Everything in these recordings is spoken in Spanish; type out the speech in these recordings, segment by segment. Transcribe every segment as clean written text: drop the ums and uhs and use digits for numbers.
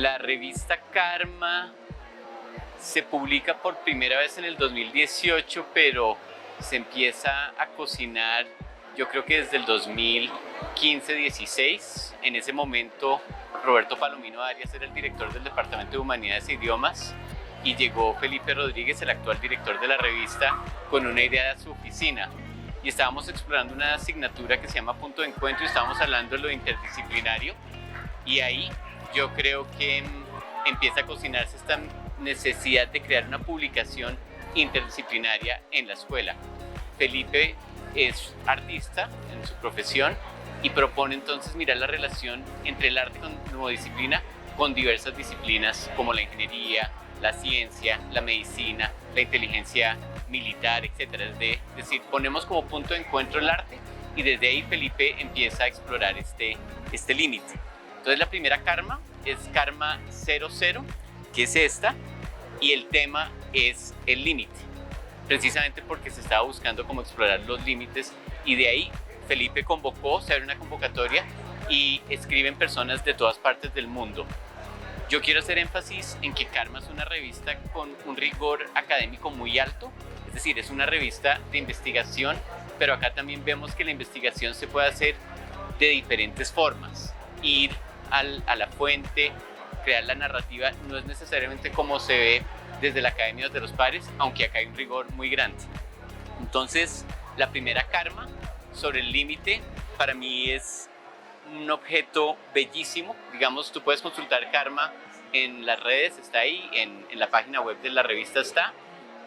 La revista Karma se publica por primera vez en el 2018, pero se empieza a cocinar yo creo que desde el 2015-16. En ese momento Roberto Palomino Arias era el director del Departamento de Humanidades e Idiomas y llegó Felipe Rodríguez, el actual director de la revista, con una idea de su oficina. Y estábamos explorando una asignatura que se llama Punto de Encuentro y estábamos hablando de lo interdisciplinario. Y ahí yo creo que empieza a cocinarse esta necesidad de crear una publicación interdisciplinaria en la escuela. Felipe es artista en su profesión y propone entonces mirar la relación entre el arte como disciplina con diversas disciplinas como la ingeniería, la ciencia, la medicina, la inteligencia militar, etc. Es decir, ponemos como punto de encuentro el arte y desde ahí Felipe empieza a explorar este límite. Entonces la primera Karma es Karma 00, que es esta, y el tema es el límite, precisamente porque se estaba buscando cómo explorar los límites y de ahí Felipe se abre una convocatoria y escriben personas de todas partes del mundo. Yo quiero hacer énfasis en que Karma es una revista con un rigor académico muy alto, es decir, es una revista de investigación, pero acá también vemos que la investigación se puede hacer de diferentes formas. Ir a la fuente, crear la narrativa, no es necesariamente como se ve desde la Academia de los Pares, aunque acá hay un rigor muy grande. Entonces, la primera Karma sobre el límite para mí es un objeto bellísimo. Digamos, tú puedes consultar Karma en las redes, está ahí, en la página web de la revista está,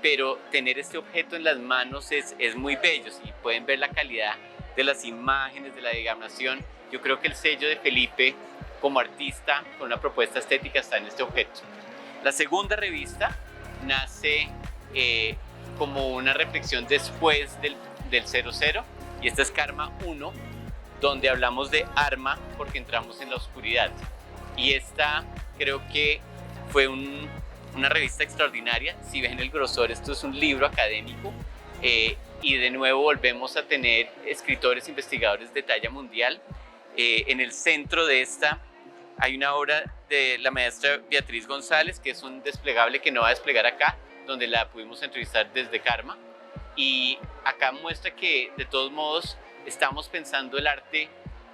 pero tener este objeto en las manos es muy bello. Si pueden ver la calidad de las imágenes, de la diagramación, yo creo que el sello de Felipe como artista con una propuesta estética está en este objeto. La segunda revista nace como una reflexión después del 00 y esta es Karma 1, donde hablamos de arma porque entramos en la oscuridad. Y esta creo que fue una revista extraordinaria. Si ven el grosor, esto es un libro académico y de nuevo volvemos a tener escritores, investigadores de talla mundial. En el centro de esta hay una obra de la maestra Beatriz González, que es un desplegable que no va a desplegar acá, donde la pudimos entrevistar desde Karma. Y acá muestra que de todos modos estamos pensando el arte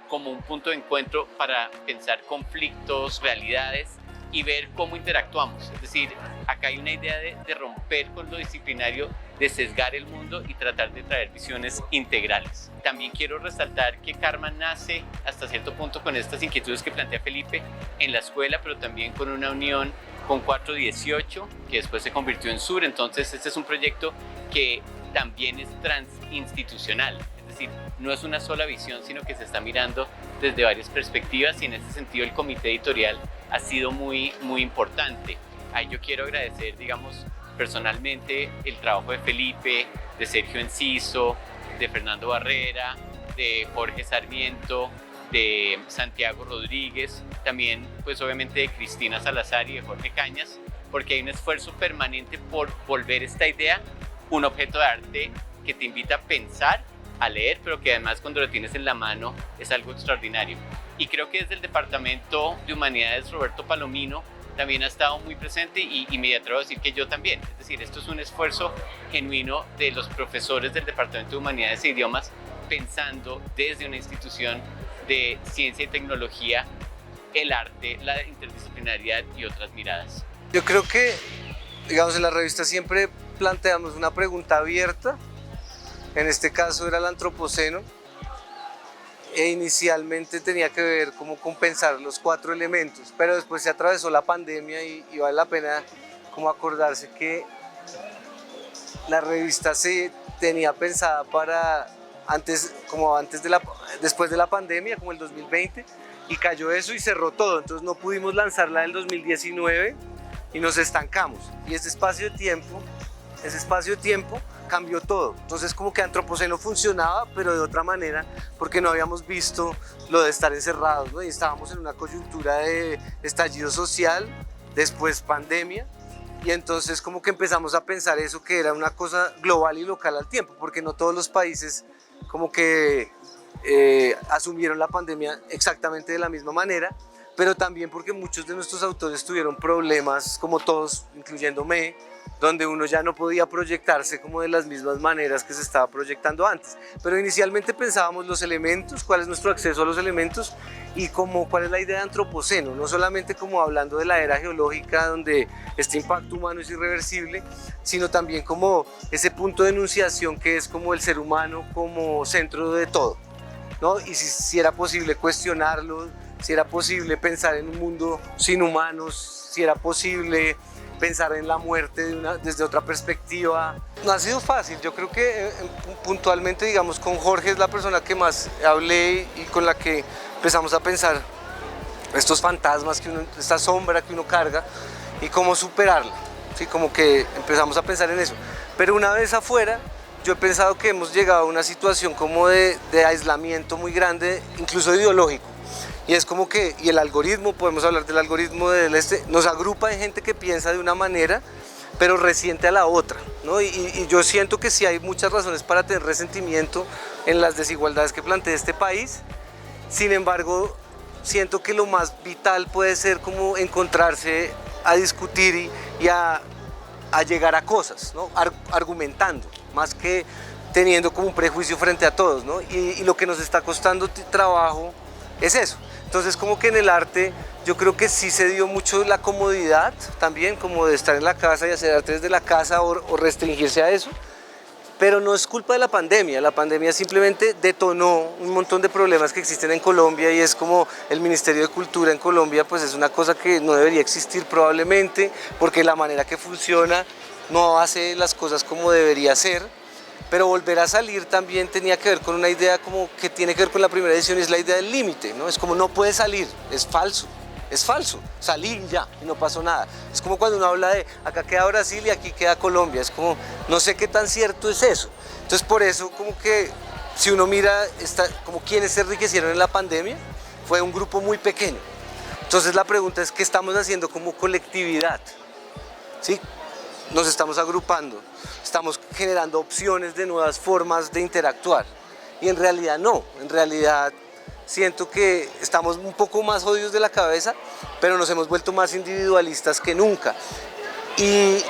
como un punto de encuentro para pensar conflictos, realidades y ver cómo interactuamos. Es decir, acá hay una idea de romper con lo disciplinario, de sesgar el mundo y tratar de traer visiones integrales. También quiero resaltar que Karma nace hasta cierto punto con estas inquietudes que plantea Felipe en la escuela, pero también con una unión con 418, que después se convirtió en Sur. Entonces este es un proyecto que también es transinstitucional, es decir, no es una sola visión, sino que se está mirando desde varias perspectivas y en ese sentido el comité editorial ha sido muy importante. Ahí yo quiero agradecer, digamos, personalmente el trabajo de Felipe, de Sergio Enciso, de Fernando Barrera, de Jorge Sarmiento, de Santiago Rodríguez, también pues obviamente de Cristina Salazar y de Jorge Cañas, porque hay un esfuerzo permanente por volver esta idea un objeto de arte que te invita a pensar, a leer, pero que además cuando lo tienes en la mano es algo extraordinario. Y creo que desde el Departamento de Humanidades Roberto Palomino también ha estado muy presente y me atrevo a decir que yo también. Es decir, esto es un esfuerzo genuino de los profesores del Departamento de Humanidades e Idiomas pensando desde una institución de ciencia y tecnología el arte, la interdisciplinariedad y otras miradas. Yo creo que, digamos, en la revista siempre planteamos una pregunta abierta. En este caso era el antropoceno e inicialmente tenía que ver cómo compensar los 4 elementos, pero después se atravesó la pandemia y vale la pena como acordarse que la revista se tenía pensada para después de la pandemia, como el 2020, y cayó eso y cerró todo, entonces no pudimos lanzarla en el 2019 y nos estancamos. Y ese espacio de tiempo cambió todo. Entonces como que Antropoceno funcionaba, pero de otra manera, porque no habíamos visto lo de estar encerrados, ¿no? Y estábamos en una coyuntura de estallido social, después pandemia, y entonces como que empezamos a pensar eso, que era una cosa global y local al tiempo, porque no todos los países como que asumieron la pandemia exactamente de la misma manera, pero también porque muchos de nuestros autores tuvieron problemas, como todos, incluyéndome, donde uno ya no podía proyectarse como de las mismas maneras que se estaba proyectando antes. Pero inicialmente pensábamos los elementos, cuál es nuestro acceso a los elementos y como cuál es la idea de antropoceno, no solamente como hablando de la era geológica donde este impacto humano es irreversible, sino también como ese punto de enunciación que es como el ser humano como centro de todo, ¿no? Y si era posible cuestionarlo, si era posible pensar en un mundo sin humanos, si era posible pensar en la muerte desde otra perspectiva. No ha sido fácil, yo creo que puntualmente, digamos, con Jorge es la persona que más hablé y con la que empezamos a pensar estos fantasmas, esta sombra que uno carga y cómo superarla, ¿sí? Como que empezamos a pensar en eso. Pero una vez afuera, yo he pensado que hemos llegado a una situación como de aislamiento muy grande, incluso ideológico. Y es como que, y el algoritmo, podemos hablar del algoritmo nos agrupa en gente que piensa de una manera, pero resiente a la otra, ¿no? Y yo siento que sí hay muchas razones para tener resentimiento en las desigualdades que plantea este país. Sin embargo, siento que lo más vital puede ser como encontrarse a discutir y a llegar a cosas, ¿no? Argumentando, más que teniendo como un prejuicio frente a todos, ¿no? Y lo que nos está costando trabajo es eso. Entonces como que en el arte yo creo que sí se dio mucho la comodidad también, como de estar en la casa y hacer arte desde la casa o restringirse a eso, pero no es culpa de la pandemia simplemente detonó un montón de problemas que existen en Colombia y es como el Ministerio de Cultura en Colombia pues es una cosa que no debería existir probablemente porque la manera que funciona no hace las cosas como debería ser. Pero volver a salir también tenía que ver con una idea como que tiene que ver con la primera edición, es la idea del límite, ¿no? Es como no puede salir, es falso, salí y ya, y no pasó nada. Es como cuando uno habla de acá queda Brasil y aquí queda Colombia, es como no sé qué tan cierto es eso. Entonces por eso como que si uno mira como quienes se enriquecieron en la pandemia, fue un grupo muy pequeño. Entonces la pregunta es ¿qué estamos haciendo como colectividad? ¿Sí? Nos estamos agrupando, estamos generando opciones de nuevas formas de interactuar y en realidad no, en realidad siento que estamos un poco más jodidos de la cabeza, pero nos hemos vuelto más individualistas que nunca y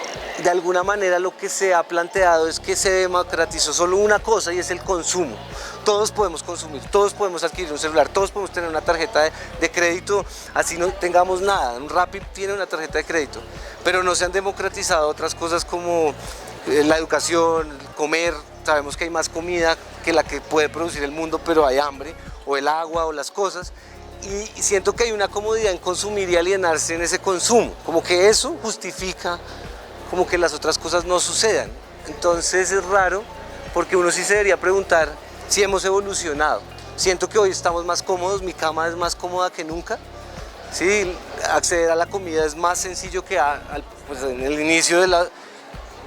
de alguna manera lo que se ha planteado es que se democratizó solo una cosa y es el consumo. Todos podemos consumir, todos podemos adquirir un celular, todos podemos tener una tarjeta de crédito, así no tengamos nada. Un Rappi tiene una tarjeta de crédito, pero no se han democratizado otras cosas como la educación, comer. Sabemos que hay más comida que la que puede producir el mundo, pero hay hambre, o el agua, o las cosas. Y siento que hay una comodidad en consumir y alienarse en ese consumo, como que eso justifica como que las otras cosas no sucedan. Entonces es raro porque uno sí se debería preguntar si hemos evolucionado. Siento que hoy estamos más cómodos, mi cama es más cómoda que nunca. Sí, acceder a la comida es más sencillo que pues en el inicio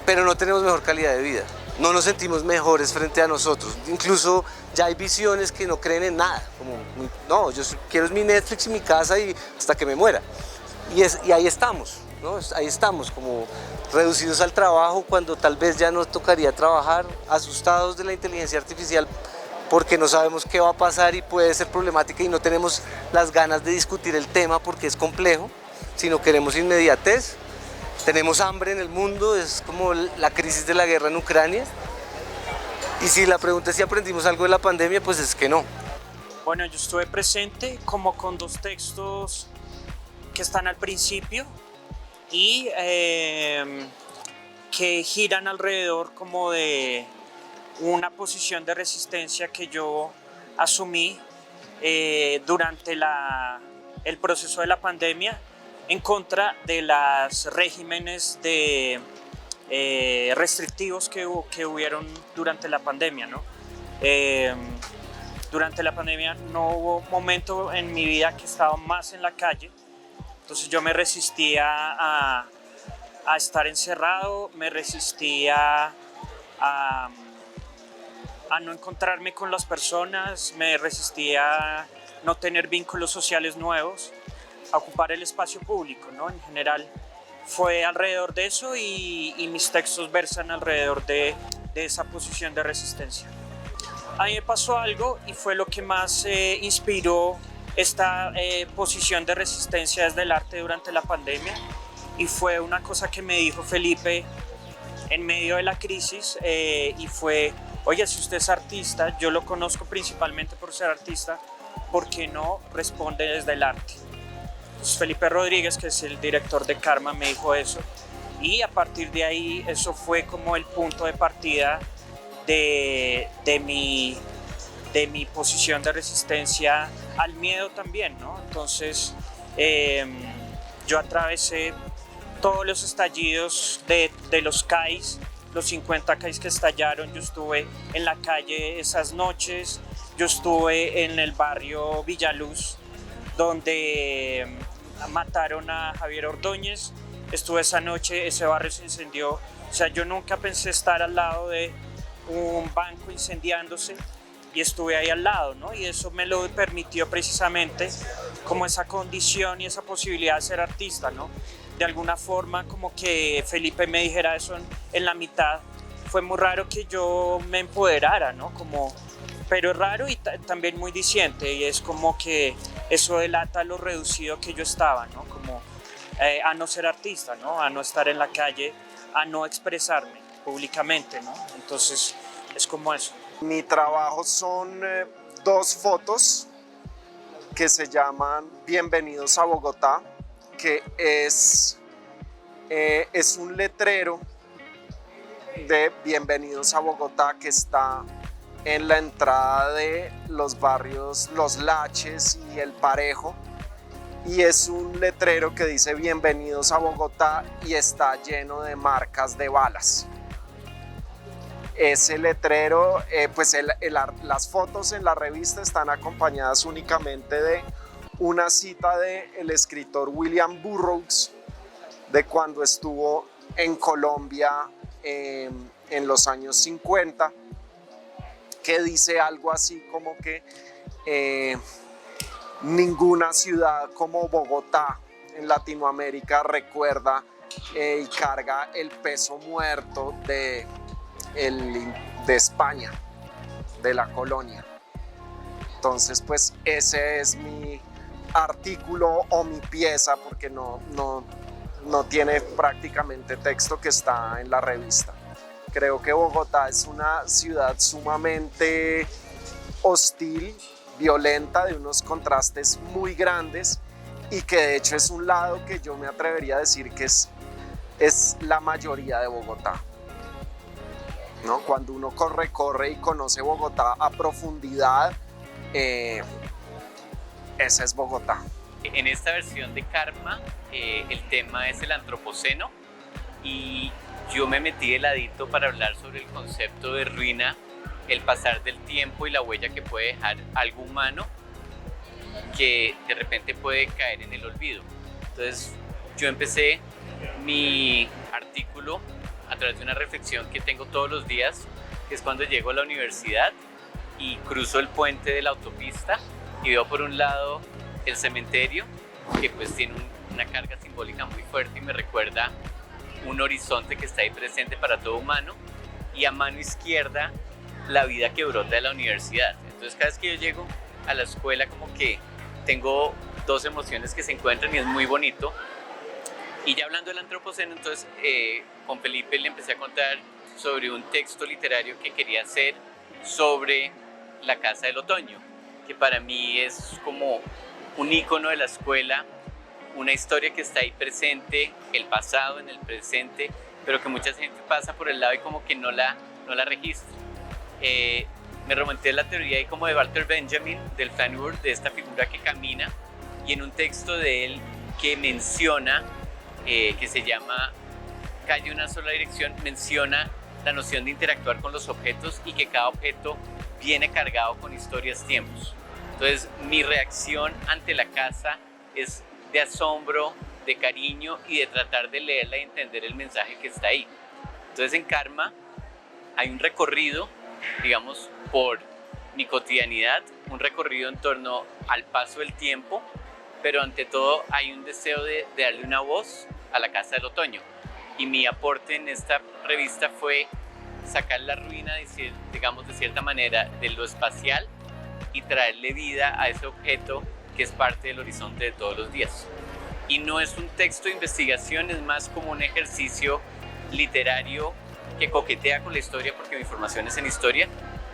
pero no tenemos mejor calidad de vida. No nos sentimos mejores frente a nosotros. Incluso ya hay visiones que no creen en nada. Como, no, quiero mi Netflix y mi casa y hasta que me muera. Y ahí estamos, ¿no? Ahí estamos, como reducidos al trabajo cuando tal vez ya nos tocaría trabajar, asustados de la inteligencia artificial porque no sabemos qué va a pasar y puede ser problemática y no tenemos las ganas de discutir el tema porque es complejo, sino queremos inmediatez. Tenemos hambre en el mundo, es como la crisis de la guerra en Ucrania. Y si la pregunta es si aprendimos algo de la pandemia, pues es que no. Bueno, yo estuve presente como con dos textos que están al principio y que giran alrededor como de una posición de resistencia que yo asumí durante el proceso de la pandemia en contra de los regímenes restrictivos que hubieron durante la pandemia, ¿no? Durante la pandemia no hubo momento en mi vida que estaba más en la calle, entonces yo me resistía a estar encerrado, me resistía a no encontrarme con las personas, me resistía a no tener vínculos sociales nuevos, a ocupar el espacio público, ¿no? En general fue alrededor de eso y mis textos versan alrededor de esa posición de resistencia. A mí me pasó algo y fue lo que más inspiró esta posición de resistencia desde el arte durante la pandemia, y fue una cosa que me dijo Felipe en medio de la crisis, y fue: oye, si usted es artista, yo lo conozco principalmente por ser artista, ¿por qué no responde desde el arte? Pues Felipe Rodríguez, que es el director de Karma, me dijo eso, y a partir de ahí eso fue como el punto de partida de mi posición de resistencia al miedo también, ¿no? Entonces yo atravesé todos los estallidos de los CAIs, los 50 CAIs que estallaron. Yo estuve en la calle esas noches, yo estuve en el barrio Villaluz, donde mataron a Javier Ordóñez, estuve esa noche, ese barrio se incendió. O sea, yo nunca pensé estar al lado de un banco incendiándose, y estuve ahí al lado, ¿no? Y eso me lo permitió precisamente como esa condición y esa posibilidad de ser artista, ¿no? De alguna forma, como que Felipe me dijera eso en la mitad, fue muy raro que yo me empoderara, ¿no? Como, pero es raro y también muy diciente, y es como que eso delata lo reducido que yo estaba, ¿no? Como a no ser artista, ¿no? A no estar en la calle, a no expresarme públicamente, ¿no? Entonces es como eso. Mi trabajo son 2 fotos que se llaman Bienvenidos a Bogotá, que es un letrero de Bienvenidos a Bogotá que está en la entrada de los barrios Los Laches y El Parejo, y es un letrero que dice Bienvenidos a Bogotá y está lleno de marcas de balas. Ese letrero, las fotos en la revista están acompañadas únicamente de una cita del escritor William Burroughs, de cuando estuvo en Colombia en los años 50, que dice algo así como que ninguna ciudad como Bogotá en Latinoamérica recuerda y carga el peso muerto de España, de la colonia. Entonces, pues ese es mi artículo o mi pieza, porque no tiene prácticamente texto, que está en la revista. Creo que Bogotá es una ciudad sumamente hostil, violenta, de unos contrastes muy grandes, y que de hecho es un lado que yo me atrevería a decir que es la mayoría de Bogotá, ¿no? Cuando uno corre y conoce Bogotá a profundidad, esa es Bogotá. En esta versión de Karma, el tema es el antropoceno, y yo me metí de ladito para hablar sobre el concepto de ruina, el pasar del tiempo y la huella que puede dejar algo humano que de repente puede caer en el olvido. Entonces yo empecé mi artículo a través de una reflexión que tengo todos los días, que es cuando llego a la universidad y cruzo el puente de la autopista y veo por un lado el cementerio, que pues tiene una carga simbólica muy fuerte y me recuerda un horizonte que está ahí presente para todo humano, y a mano izquierda la vida que brota de la universidad. Entonces cada vez que yo llego a la escuela, como que tengo 2 emociones que se encuentran, y es muy bonito. Y ya hablando del antropoceno, entonces con Felipe le empecé a contar sobre un texto literario que quería hacer sobre la Casa del Otoño, que para mí es como un ícono de la escuela, una historia que está ahí presente, el pasado en el presente, pero que mucha gente pasa por el lado y como que no la registra. Me remonté a la teoría ahí como de Walter Benjamin, del Flaneur, de esta figura que camina, y en un texto de él que menciona, que se llama Calle una sola dirección, menciona la noción de interactuar con los objetos y que cada objeto viene cargado con historias, tiempos. Entonces mi reacción ante la casa es de asombro, de cariño y de tratar de leerla y entender el mensaje que está ahí. Entonces en Karma hay un recorrido, digamos, por mi cotidianidad, un recorrido en torno al paso del tiempo, pero ante todo hay un deseo de darle una voz a la Casa del Otoño. Y mi aporte en esta revista fue sacar la ruina, digamos, de cierta manera, de lo espacial y traerle vida a ese objeto que es parte del horizonte de todos los días. Y no es un texto de investigación, es más como un ejercicio literario que coquetea con la historia, porque mi formación es en historia,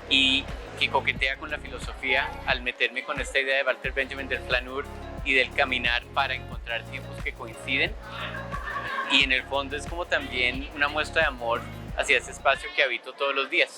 y que coquetea con la filosofía al meterme con esta idea de Walter Benjamin del flaneur y del caminar para encontrar tiempos que coinciden. Y en el fondo es como también una muestra de amor hacia ese espacio que habito todos los días.